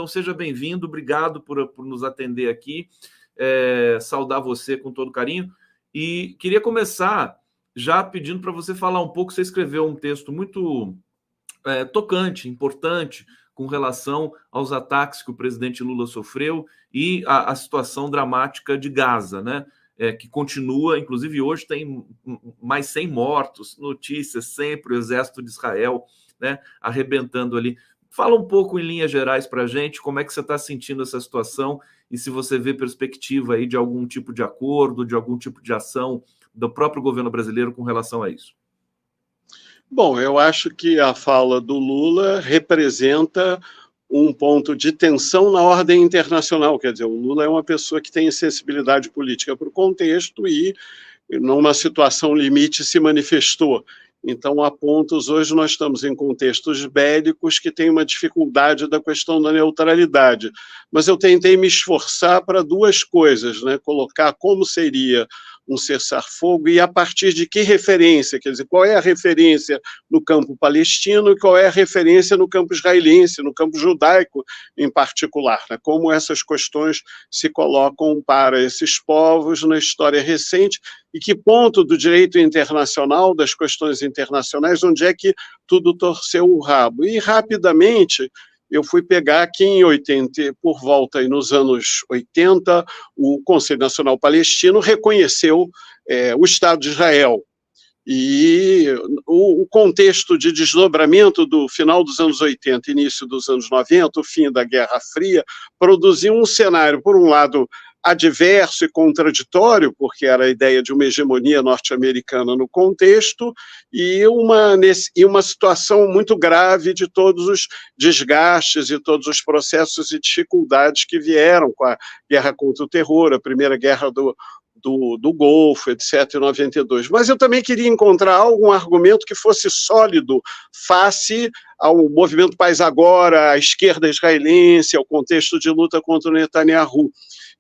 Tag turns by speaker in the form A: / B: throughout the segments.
A: Então, seja bem-vindo, obrigado por nos atender aqui, saudar você com todo carinho. E queria começar já pedindo para você falar um pouco, você escreveu um texto muito tocante, importante, com relação aos ataques que o presidente Lula sofreu e a situação dramática de Gaza, né? Que continua, inclusive hoje tem mais 100 mortos, notícias sempre, o exército de Israel, né, arrebentando ali. Fala um pouco em linhas gerais para a gente, como é que você está sentindo essa situação e se você vê perspectiva aí de algum tipo de acordo, de algum tipo de ação do próprio governo brasileiro com relação a isso.
B: Bom, eu acho que a fala do Lula representa um ponto de tensão na ordem internacional. Quer dizer, o Lula é uma pessoa que tem sensibilidade política para o contexto e, numa situação limite, se manifestou. Então, há pontos, hoje nós estamos em contextos bélicos que têm uma dificuldade da questão da neutralidade. Mas eu tentei me esforçar para duas coisas, né? Colocar como seria um cessar-fogo e a partir de que referência, quer dizer, qual é a referência no campo palestino e qual é a referência no campo israelense, no campo judaico em particular, né? Como essas questões se colocam para esses povos na história recente e que ponto do direito internacional, das questões internacionais, onde é que tudo torceu o rabo. E rapidamente eu fui pegar aqui em 80, por volta aí nos anos 80, o Conselho Nacional Palestino reconheceu o Estado de Israel. E o contexto de desdobramento do final dos anos 80, início dos anos 90, o fim da Guerra Fria, produziu um cenário, por um lado, adverso e contraditório, porque era a ideia de uma hegemonia norte-americana no contexto, e uma situação muito grave de todos os desgastes e todos os processos e dificuldades que vieram com a guerra contra o terror, a primeira guerra do Golfo, etc., em 92. Mas eu também queria encontrar algum argumento que fosse sólido face ao movimento Paz Agora, à esquerda israelense, ao contexto de luta contra o Netanyahu.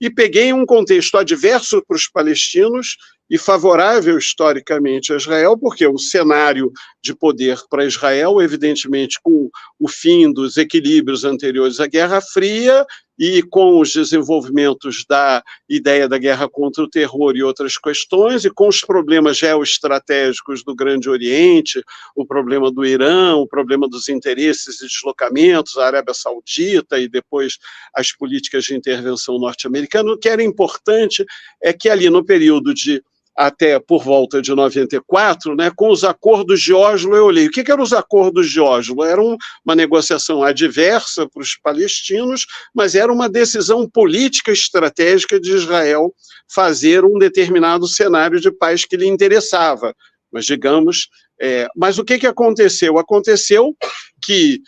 B: E peguei um contexto adverso para os palestinos e favorável historicamente a Israel, porque o cenário de poder para Israel, evidentemente, com o fim dos equilíbrios anteriores à Guerra Fria e com os desenvolvimentos da ideia da guerra contra o terror e outras questões, e com os problemas geoestratégicos do Grande Oriente, o problema do Irã, o problema dos interesses e deslocamentos, a Arábia Saudita e depois as políticas de intervenção norte-americana. O que era importante é que ali no período de até por volta de 94, né, com os acordos de Oslo, eu olhei. O que eram os acordos de Oslo? Era uma negociação adversa para os palestinos, mas era uma decisão política estratégica de Israel fazer um determinado cenário de paz que lhe interessava. Mas, digamos, mas o que aconteceu? Aconteceu que,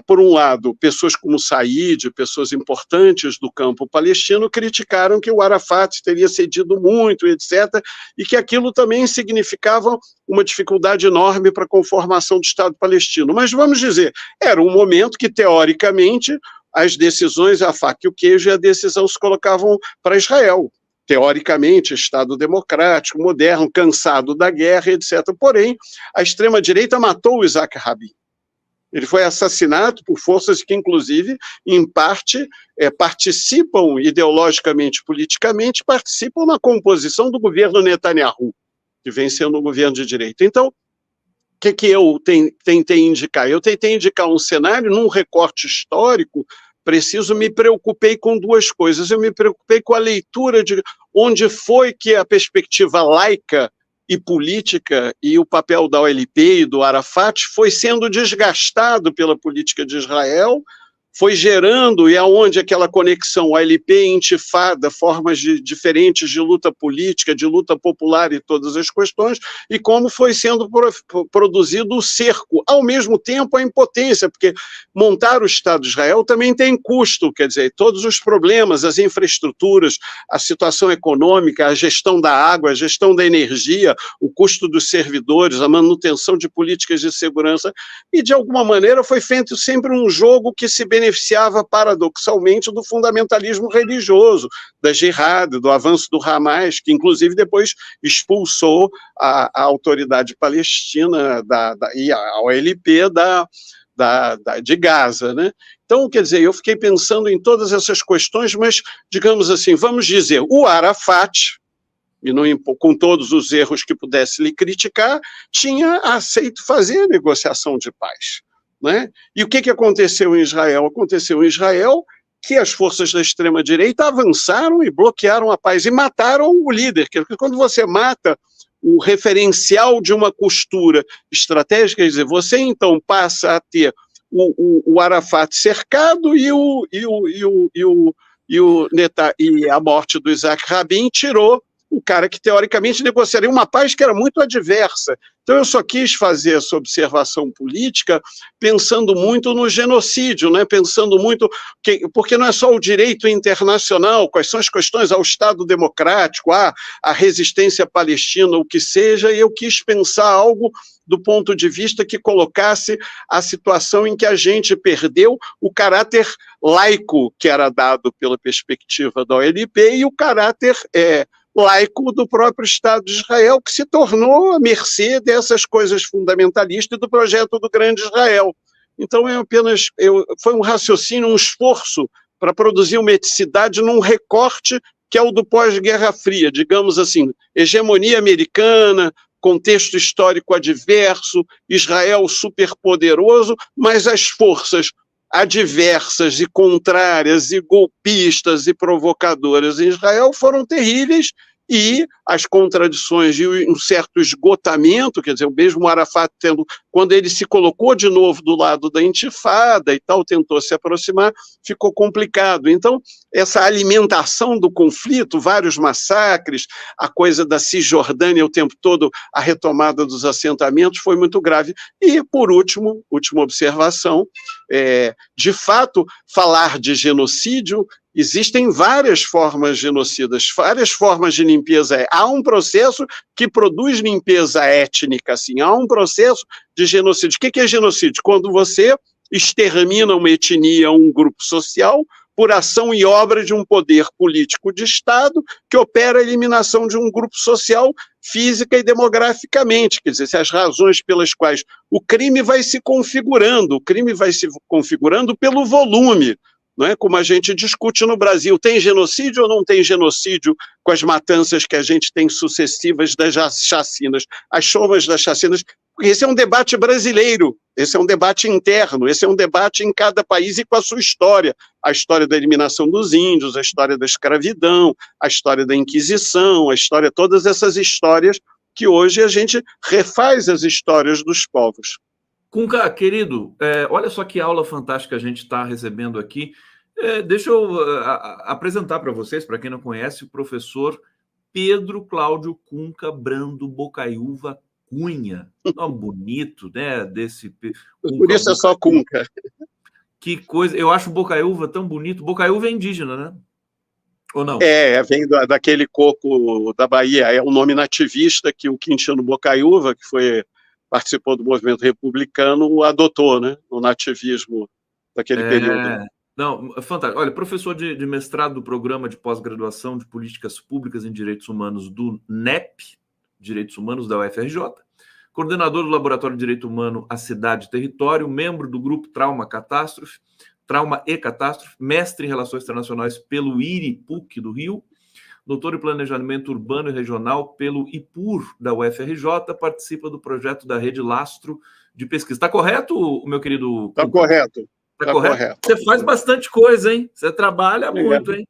B: por um lado, pessoas como Said, pessoas importantes do campo palestino, criticaram que o Arafat teria cedido muito, etc., e que aquilo também significava uma dificuldade enorme para a conformação do Estado palestino. Mas, vamos dizer, era um momento que, teoricamente, as decisões, a faca e o queijo, e a decisão se colocavam para Israel. Teoricamente, Estado democrático, moderno, cansado da guerra, etc. Porém, a extrema-direita matou o Isaac Rabin. Ele foi assassinado por forças que, inclusive, em parte, participam ideologicamente, politicamente, participam na composição do governo Netanyahu, que vem sendo um governo de direita. Então, o que eu tentei indicar? Eu tentei indicar um cenário num recorte histórico preciso, me preocupei com duas coisas. Eu me preocupei com a leitura de onde foi que a perspectiva laica e política e o papel da OLP e do Arafat foi sendo desgastado pela política de Israel, foi gerando, e aonde aquela conexão OLP, intifada, formas diferentes de luta política, de luta popular e todas as questões, e como foi sendo produzido o cerco. Ao mesmo tempo, a impotência, porque montar o Estado de Israel também tem custo, quer dizer, todos os problemas, as infraestruturas, a situação econômica, a gestão da água, a gestão da energia, o custo dos servidores, a manutenção de políticas de segurança, e de alguma maneira foi feito sempre um jogo que se beneficiava paradoxalmente do fundamentalismo religioso, da jihad, do avanço do Hamas, que inclusive depois expulsou a autoridade palestina e a OLP de Gaza, né? Então, quer dizer, eu fiquei pensando em todas essas questões, mas, digamos assim, vamos dizer, o Arafat, e não, com todos os erros que pudesse lhe criticar, tinha aceito fazer a negociação de paz, né? E o que aconteceu em Israel? Aconteceu em Israel que as forças da extrema-direita avançaram e bloquearam a paz, e mataram o líder, porque quando você mata o referencial de uma costura estratégica, quer dizer, você então passa a ter o Arafat cercado e a morte do Isaac Rabin tirou o cara que teoricamente negociaria uma paz que era muito adversa. Então eu só quis fazer essa observação política pensando muito no genocídio, né? Pensando muito, porque não é só o direito internacional, quais são as questões ao Estado democrático, a resistência palestina, o que seja, e eu quis pensar algo do ponto de vista que colocasse a situação em que a gente perdeu o caráter laico que era dado pela perspectiva da OLP e o caráter laico do próprio Estado de Israel, que se tornou à mercê dessas coisas fundamentalistas do projeto do Grande Israel. Então, foi um raciocínio, um esforço para produzir uma eticidade num recorte que é o do pós-Guerra Fria, digamos assim, hegemonia americana, contexto histórico adverso, Israel superpoderoso, mas as forças adversas e contrárias e golpistas e provocadoras em Israel foram terríveis, e as contradições e um certo esgotamento, quer dizer, o mesmo Arafat quando ele se colocou de novo do lado da intifada e tal, tentou se aproximar, ficou complicado. Então, essa alimentação do conflito, vários massacres, a coisa da Cisjordânia o tempo todo, a retomada dos assentamentos foi muito grave. E, por última observação, de fato, falar de genocídio, existem várias formas genocidas, várias formas de limpeza. Há um processo que produz limpeza étnica, assim, há um processo de genocídio. O que é genocídio? Quando você extermina uma etnia, um grupo social, por ação e obra de um poder político de Estado que opera a eliminação de um grupo social física e demograficamente. Quer dizer, se as razões pelas quais o crime vai se configurando pelo volume, não é? Como a gente discute no Brasil, tem genocídio ou não tem genocídio com as matanças que a gente tem sucessivas das chacinas, as somas das chacinas? Porque esse é um debate brasileiro, esse é um debate interno, esse é um debate em cada país e com a sua história. A história da eliminação dos índios, a história da escravidão, a história da Inquisição, todas essas histórias que hoje a gente refaz as histórias dos povos.
A: Cunca, querido, olha só que aula fantástica a gente está recebendo aqui. Deixa eu apresentar para vocês, para quem não conhece, o professor Pedro Cláudio Cunca Brando Bocaiúva Cunha. Nome bonito, né?
B: Por isso é só Cunca.
A: Que coisa, eu acho Bocaiúva tão bonito. Bocaiúva é indígena, né? Ou não?
B: Vem daquele coco da Bahia, é um nome nativista que o Quintino Bocaiúva, que participou do movimento republicano, adotou, né, no nativismo daquele período.
A: Não, fantástico. Olha, professor de mestrado do Programa de Pós-Graduação de Políticas Públicas em Direitos Humanos do NEP, Direitos Humanos da UFRJ, coordenador do Laboratório de Direito Humano A Cidade e Território, membro do Grupo Trauma e Catástrofe, mestre em Relações Internacionais pelo IRI-PUC do Rio, doutor em Planejamento Urbano e Regional pelo IPUR da UFRJ, participa do projeto da Rede Lastro de Pesquisa. Está correto, meu querido?
B: Está correto.
A: Está correto? Você faz bastante coisa, hein? Você trabalha muito, hein?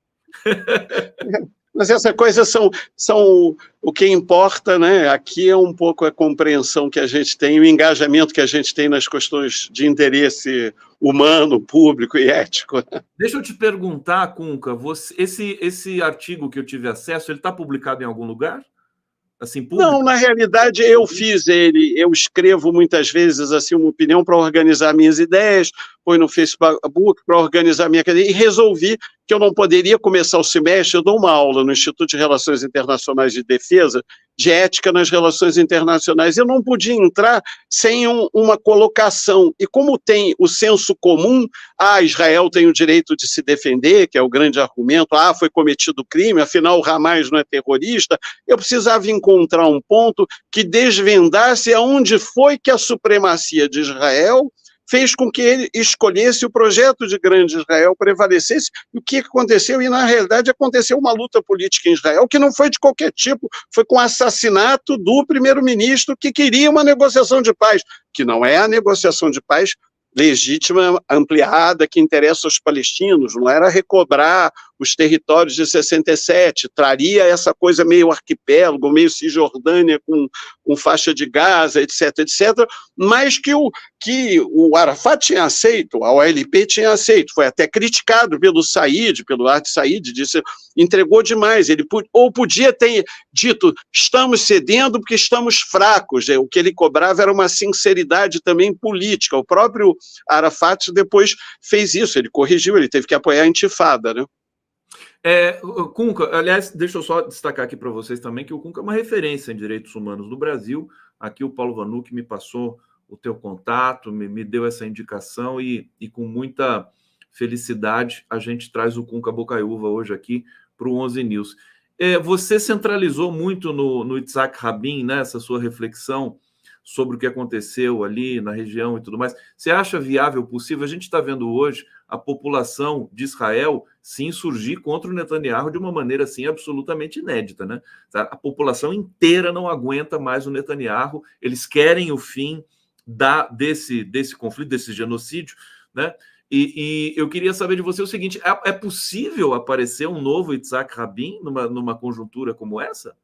B: Mas essas coisas são o que importa, né? Aqui é um pouco a compreensão que a gente tem, o engajamento que a gente tem nas questões de interesse humano, público e ético.
A: Deixa eu te perguntar, Cunca, esse artigo que eu tive acesso, ele está publicado em algum lugar? Assim, público?
B: Não, na realidade eu fiz ele, eu escrevo muitas vezes assim uma opinião para organizar minhas ideias, põe no Facebook para organizar minha cadeia, e resolvi que eu não poderia começar o semestre. Eu dou uma aula no Instituto de Relações Internacionais de Defesa, de ética nas relações internacionais. Eu não podia entrar sem uma colocação. E como tem o senso comum, Israel tem o direito de se defender, que é o grande argumento, foi cometido crime, afinal o Hamas não é terrorista, eu precisava encontrar um ponto que desvendasse aonde foi que a supremacia de Israel fez com que ele escolhesse o projeto de grande Israel prevalecesse. E o que aconteceu? E, na realidade, aconteceu uma luta política em Israel que não foi de qualquer tipo, foi com o assassinato do primeiro-ministro que queria uma negociação de paz, que não é a negociação de paz legítima, ampliada, que interessa aos palestinos, não era recobrar os territórios de 67, traria essa coisa meio arquipélago, meio Cisjordânia com faixa de Gaza, etc., etc., mas que o Arafat tinha aceito, a OLP tinha aceito, foi até criticado pelo Said, pelo Art Said, disse, entregou demais, ele ou podia ter dito, estamos cedendo porque estamos fracos, o que ele cobrava era uma sinceridade também política, o próprio Arafat depois fez isso, ele corrigiu, ele teve que apoiar a intifada, né?
A: Cunca, aliás, deixa eu só destacar aqui para vocês também que o Cunca é uma referência em direitos humanos do Brasil. Aqui o Paulo Vanucci me passou o teu contato, me deu essa indicação e com muita felicidade a gente traz o Cunca Bocaiúva hoje aqui para o 11 News. Você centralizou muito no Itzhak Rabin, né, essa sua reflexão sobre o que aconteceu ali na região e tudo mais. Você acha viável, possível? A gente está vendo hoje a população de Israel se insurgir contra o Netanyahu de uma maneira assim absolutamente inédita, né? A população inteira não aguenta mais o Netanyahu, eles querem o fim desse conflito, desse genocídio, né? E eu queria saber de você o seguinte, é possível aparecer um novo Itzhak Rabin numa conjuntura como essa?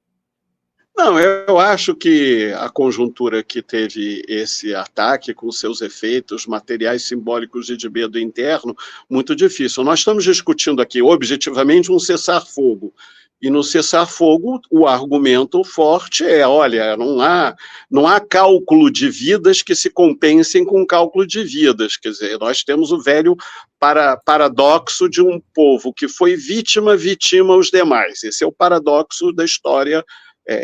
B: Não, eu acho que a conjuntura que teve esse ataque, com seus efeitos materiais simbólicos de medo interno, muito difícil. Nós estamos discutindo aqui, objetivamente, um cessar-fogo. E no cessar-fogo, o argumento forte é, olha, não há cálculo de vidas que se compensem com cálculo de vidas. Quer dizer, nós temos o velho paradoxo de um povo que foi vitima os demais. Esse é o paradoxo da história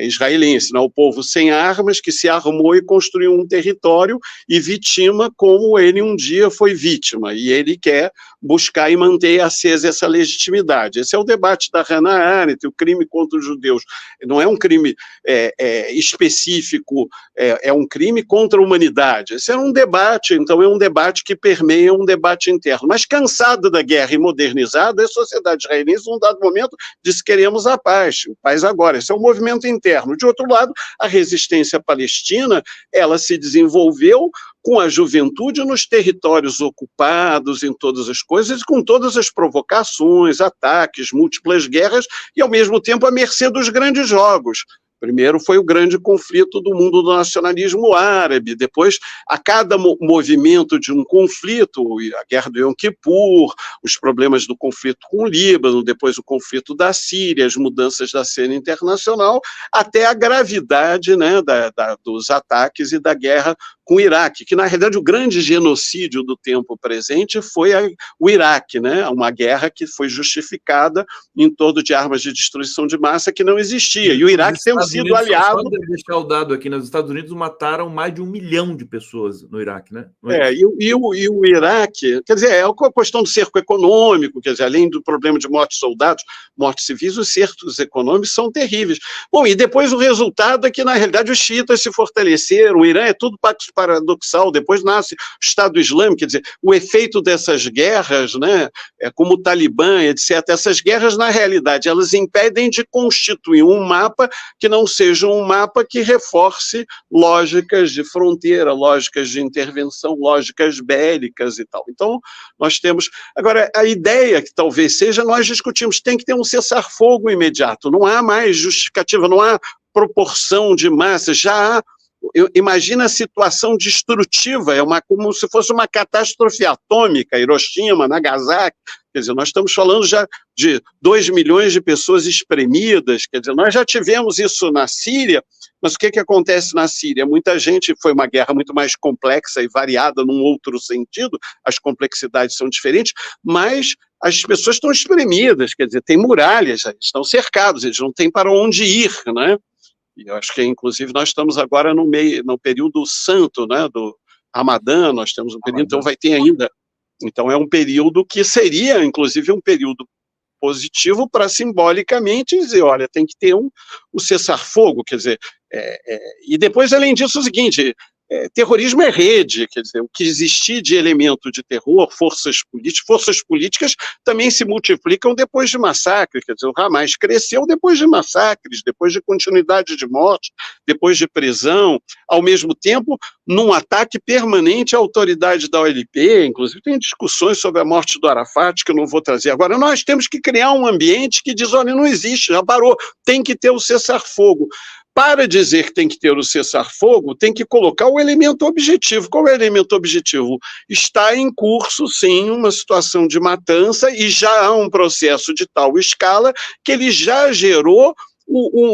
B: israelense, né? O povo sem armas que se armou e construiu um território e vitima como ele um dia foi vítima, e ele quer buscar e manter acesa essa legitimidade. Esse é o debate da Hannah Arendt, o crime contra os judeus. Não é um crime específico, é um crime contra a humanidade. Esse é um debate, então é um debate que permeia um debate interno. Mas cansada da guerra e modernizada, a sociedade israelense, num dado momento, disse queremos a paz agora. Esse é um movimento interno. De outro lado, a resistência palestina, ela se desenvolveu com a juventude nos territórios ocupados, em todas as coisas, com todas as provocações, ataques, múltiplas guerras, e ao mesmo tempo à mercê dos grandes jogos. Primeiro foi o grande conflito do mundo do nacionalismo árabe, depois, a cada movimento de um conflito, a guerra do Yom Kippur, os problemas do conflito com o Líbano, depois o conflito da Síria, as mudanças da cena internacional, até a gravidade, né, dos ataques e da guerra com o Iraque, que na realidade o grande genocídio do tempo presente foi o Iraque, né, uma guerra que foi justificada em torno de armas de destruição de massa que não existia, e o Iraque tem sido aliado...
A: Só deixar o dado aqui, nos Estados Unidos mataram mais de 1 milhão de pessoas no Iraque, né?
B: E o Iraque, quer dizer, é a questão do cerco econômico, quer dizer, além do problema de morte de soldados, mortes civis, os cercos econômicos são terríveis. Bom, e depois o resultado é que, na realidade, os xiitas se fortaleceram, o Irã é tudo paradoxal, depois nasce o Estado Islâmico, quer dizer, o efeito dessas guerras, né, como o Talibã, etc., essas guerras, na realidade, elas impedem de constituir um mapa que não seja um mapa que reforce lógicas de fronteira, lógicas de intervenção, lógicas bélicas e tal. Então, nós temos... Agora, a ideia que talvez seja, nós discutimos, tem que ter um cessar-fogo imediato, não há mais justificativa, não há proporção de massa, já há... Imagina a situação destrutiva, como se fosse uma catástrofe atômica, Hiroshima, Nagasaki, quer dizer, nós estamos falando já de 2 milhões de pessoas espremidas, quer dizer, nós já tivemos isso na Síria, mas o que acontece na Síria? Muita gente, foi uma guerra muito mais complexa e variada num outro sentido, as complexidades são diferentes, mas as pessoas estão espremidas, quer dizer, tem muralhas, estão cercados, eles não têm para onde ir, né? Eu acho que, inclusive, nós estamos agora no período santo, né, do Ramadã, nós temos um período, então vai ter ainda. Então é um período que seria, inclusive, um período positivo para simbolicamente dizer, olha, tem que ter o cessar-fogo, quer dizer, e depois, além disso, é o seguinte, terrorismo é rede, quer dizer, o que existir de elemento de terror, forças políticas também se multiplicam depois de massacres, quer dizer, o Hamas cresceu depois de massacres, depois de continuidade de morte, depois de prisão, ao mesmo tempo, num ataque permanente à autoridade da OLP, inclusive tem discussões sobre a morte do Arafat, que eu não vou trazer agora. Nós temos que criar um ambiente que diz, olha, não existe, já parou, tem que ter o cessar-fogo. Para dizer que tem que ter o cessar-fogo, tem que colocar o elemento objetivo. Qual é o elemento objetivo? Está em curso, sim, uma situação de matança e já há um processo de tal escala que ele já gerou,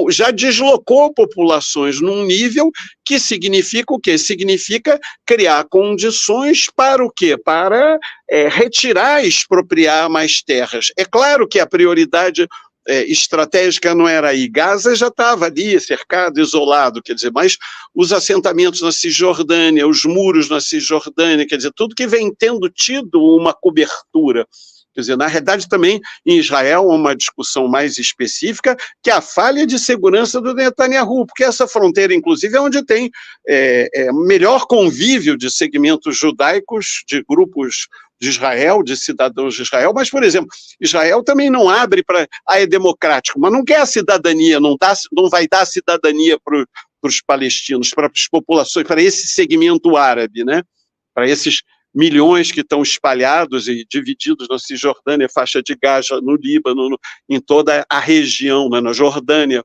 B: já deslocou populações num nível que significa o quê? Significa criar condições para o quê? Para retirar, expropriar mais terras. É claro que a prioridade estratégica não era aí. Gaza já estava ali, cercado, isolado, quer dizer, mas os assentamentos na Cisjordânia, os muros na Cisjordânia, quer dizer, tudo que vem tendo tido uma cobertura. Quer dizer, na realidade também em Israel há uma discussão mais específica, que é a falha de segurança do Netanyahu, porque essa fronteira, inclusive, é onde tem melhor convívio de segmentos judaicos, de grupos de Israel, de cidadãos de Israel, mas, por exemplo, Israel também não abre para... é democrático, mas não quer a cidadania, não vai dar cidadania para os palestinos, para as populações, para esse segmento árabe, né? Para esses milhões que estão espalhados e divididos na Cisjordânia, faixa de Gaza, no Líbano, em toda a região, né, na Jordânia.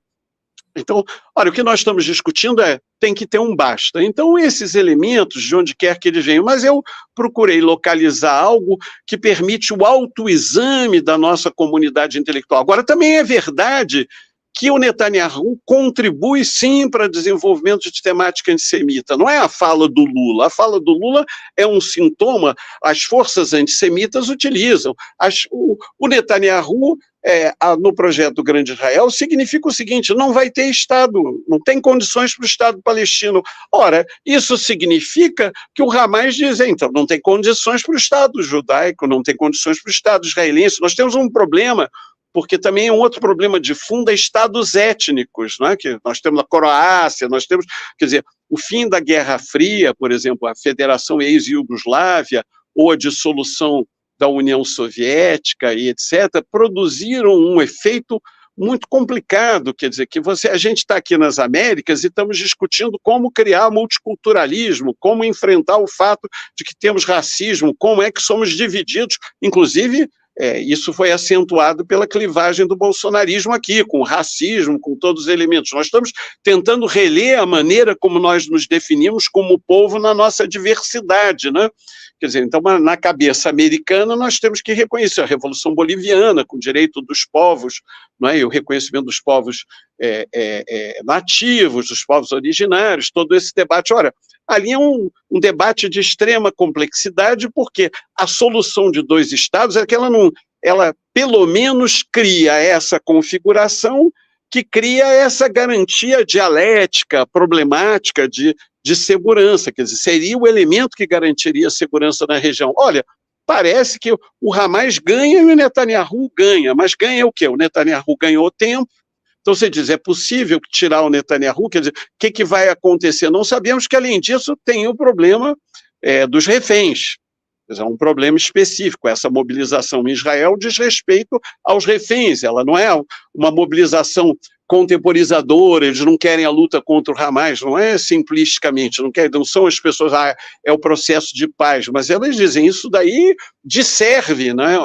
B: Então, olha, o que nós estamos discutindo tem que ter um basta. Então, esses elementos, de onde quer que eles venham, mas eu procurei localizar algo que permite o autoexame da nossa comunidade intelectual. Agora, também é verdade que o Netanyahu contribui, sim, para o desenvolvimento de temática antissemita. Não é a fala do Lula. A fala do Lula é um sintoma, as forças antissemitas utilizam. O Netanyahu, no projeto do Grande Israel, significa o seguinte, não vai ter Estado, não tem condições para o Estado palestino. Ora, isso significa que o Hamas diz, então, não tem condições para o Estado judaico, não tem condições para o Estado israelense. Nós temos um problema, porque também é um outro problema de fundo, é estados étnicos, né? Que nós temos a Croácia, nós temos, quer dizer, o fim da Guerra Fria, por exemplo, a Federação ex-Iugoslávia, ou a dissolução da União Soviética e etc., produziram um efeito muito complicado, quer dizer, que a gente está aqui nas Américas e estamos discutindo como criar multiculturalismo, como enfrentar o fato de que temos racismo, como é que somos divididos, inclusive... isso foi acentuado pela clivagem do bolsonarismo aqui, com o racismo, com todos os elementos. Nós estamos tentando reler a maneira como nós nos definimos como povo na nossa diversidade, né? Quer dizer, então, na cabeça americana, nós temos que reconhecer a Revolução Boliviana, com o direito dos povos, não é? E o reconhecimento dos povos nativos, dos povos originários, todo esse debate. Ora, ali é um debate de extrema complexidade, porque a solução de dois estados é que ela pelo menos cria essa configuração que cria essa garantia dialética, problemática de segurança, quer dizer, seria o elemento que garantiria a segurança na região. Olha, parece que o Hamas ganha e o Netanyahu ganha, mas ganha o quê? O Netanyahu ganhou tempo. Então você diz, é possível tirar o Netanyahu? Quer dizer, o que vai acontecer? Não sabemos, que além disso tem o problema dos reféns. Quer dizer, é um problema específico. Essa mobilização em Israel diz respeito aos reféns. Ela não é uma mobilização contemporizadora, eles não querem a luta contra o Hamas, não é simplisticamente, não são as pessoas, é o processo de paz, mas elas dizem, isso daí disserve, né?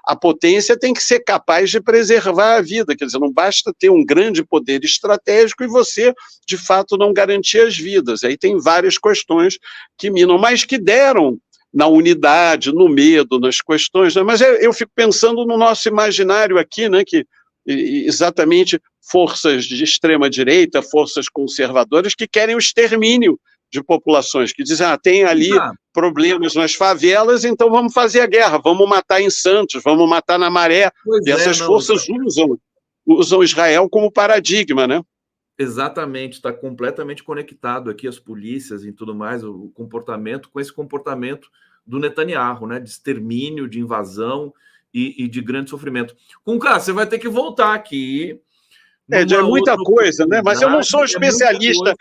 B: A potência tem que ser capaz de preservar a vida, quer dizer, não basta ter um grande poder estratégico e você, de fato, não garantir as vidas. Aí tem várias questões que minam, mas que deram na unidade, no medo, nas questões, né? Mas eu fico pensando no nosso imaginário aqui, né, que exatamente forças de extrema-direita, forças conservadoras que querem o extermínio de populações, que dizem, tem ali problemas nas favelas, então vamos fazer a guerra, vamos matar em Santos, vamos matar na Maré, e essas forças usam Israel como paradigma, né?
A: Exatamente, está completamente conectado aqui as polícias e tudo mais, o comportamento com esse comportamento do Netanyahu, né, de extermínio, de invasão e de grande sofrimento. Conká, você vai ter que voltar aqui.
B: É muita coisa, né? Mas eu não sou especialista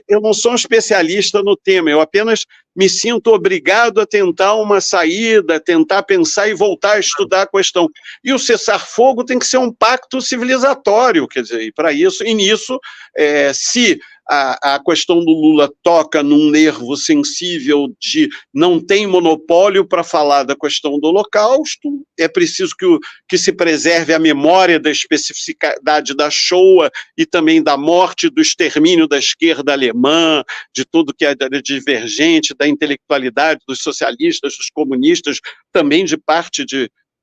B: Eu não sou um especialista no tema, eu apenas me sinto obrigado a tentar uma saída, tentar pensar e voltar a estudar a questão. E o cessar-fogo tem que ser um pacto civilizatório, quer dizer, e para isso, e nisso, se a questão do Lula toca num nervo sensível de não tem monopólio para falar da questão do Holocausto, é preciso que se preserve a memória da especificidade da Shoah e também da morte, do extermínio da esquerda alemã, de tudo que é divergente, da intelectualidade dos socialistas, dos comunistas, também de parte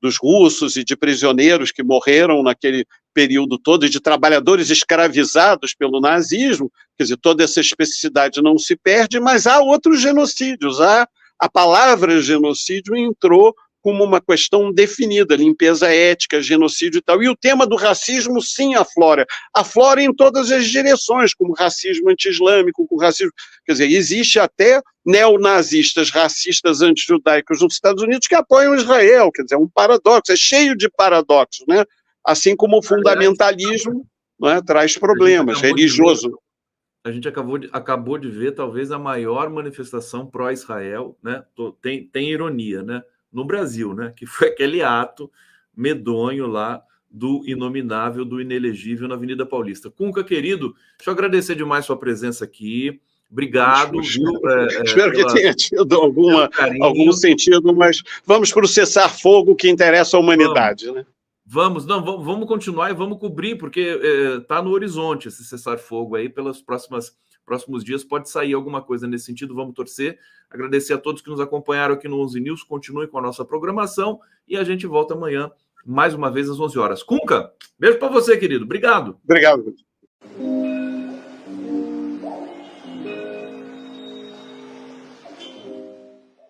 B: dos russos e de prisioneiros que morreram naquele período todo, e de trabalhadores escravizados pelo nazismo. Quer dizer, toda essa especificidade não se perde, mas há outros genocídios. A palavra genocídio entrou como uma questão definida, limpeza ética, genocídio e tal. E o tema do racismo, sim, aflora em todas as direções, como racismo anti-islâmico, com racismo... Quer dizer, existe até neonazistas, racistas anti-judaicos nos Estados Unidos que apoiam Israel. Quer dizer, é um paradoxo, é cheio de paradoxos, né? Assim como o fundamentalismo, né, traz problemas, religioso.
A: A gente acabou de ver talvez a maior manifestação pró-Israel, né? Tem ironia, né? No Brasil, né? Que foi aquele ato medonho lá do inominável, do inelegível na Avenida Paulista. Cunca, querido, deixa eu agradecer demais sua presença aqui. Obrigado.
B: Espero que tenha tido algum sentido, mas vamos para o cessar-fogo que interessa à humanidade, né?
A: Vamos vamos continuar e vamos cobrir, porque está no horizonte esse cessar-fogo aí. Pelos próximos dias pode sair alguma coisa nesse sentido, vamos torcer. Agradecer a todos que nos acompanharam aqui no 11 News, continue com a nossa programação e a gente volta amanhã, mais uma vez, às 11 horas. Cunca, beijo para você, querido. Obrigado.
B: Obrigado.